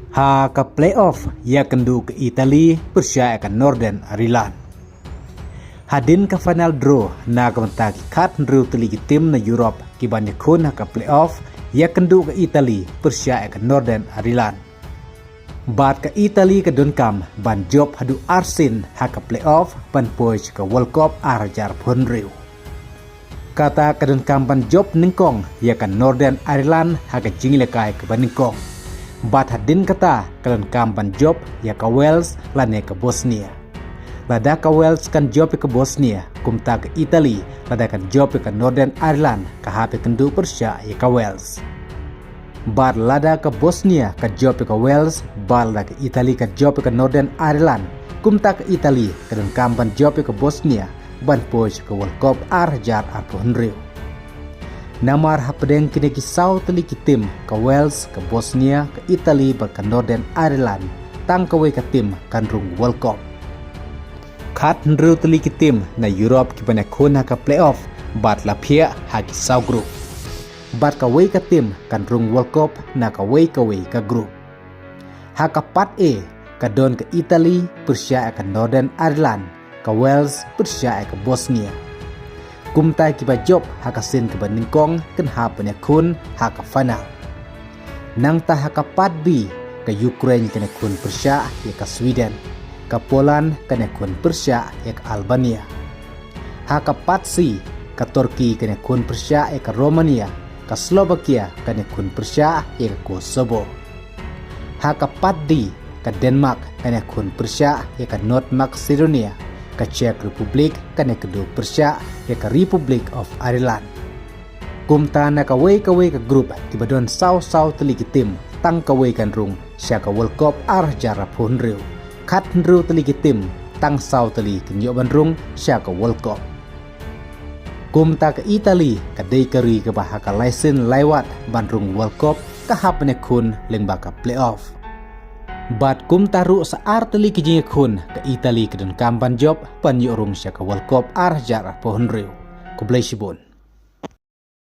Ha ke playoff ia kendu ke Itali Persia ke Northern Ireland. Hadin ke final draw na kementaki kat nru teligi tim na Europe kiban yakun ke playoff ia kendu ke Itali Persia ke Northern Ireland. Bat ke Itali ke Dunkam ban job hadu Arsin ha ke playoff ban poj ke World Cup arjar pun riu. Kata ke Dunkam ban job ningkong ia ke Northern Ireland ha ke jinglekai ke ban ningkong. Bat hadin kata kalian kampan job ya ke Wales lane ke Bosnia. Lada ke Wales kan job ke Bosnia, kumta ke Itali lada kan job ke Northern Ireland ke HP kendu Persia ya ke Wales. Bat lada ke Bosnia ke job ke Wales, bat lada ke Itali ke job ke Northern Ireland, kumta ke Itali kalian kampan job ke Bosnia ban poj ke World Cup arjar arpun riu. Namar hapedeng kini kisau teliki tim ke Wales, ke Bosnia, ke Itali, ke Northern Ireland, tang kewe ke tim kan rung World Cup. Kat nru teliki tim na Europe kibana kuna ke playoff, bat lapia ha kisau grup. Bat kewe ke tim kan rung World Cup na kewe ke grup. Ha ke part A, ke don ke Itali, Persia ke Northern Ireland, ke Wales, Persia ke Bosnia. Kumtai kiba job hakasin kiba ningkong ken ha penyakun haka final. Nang ta haka part B ke Ukraine kena kun Persia ya ke Sweden, ke Poland kena kun Persia ya ke Albania. Haka part C ke Turki kena kun Persia ya ke Romania, ke Slovakia kena kun Persia ya ke Kosovo. Haka part D ke Denmark kena kun Persia ya ke North Macedonia, ke Czech Republic kena kedu Persia ya ke Republic of Ireland. Kumta na kawe ke grup tibadon sau teliki tim tang kawe kan rung sya ke World Cup arjara pun riu. Kat nru teliki tim tang sau teli kenyo ban rung sya ke World Cup. Kumta ke Itali ke deikari ke bahaka lesen lewat ban rung World Cup ke hapne kun lengba ke playoff. Bat kum taru saar teli kijing kun ke Itali ke dan kampan job pan yorung sya ke World Cup arjar pohon riu. Kublai sibun.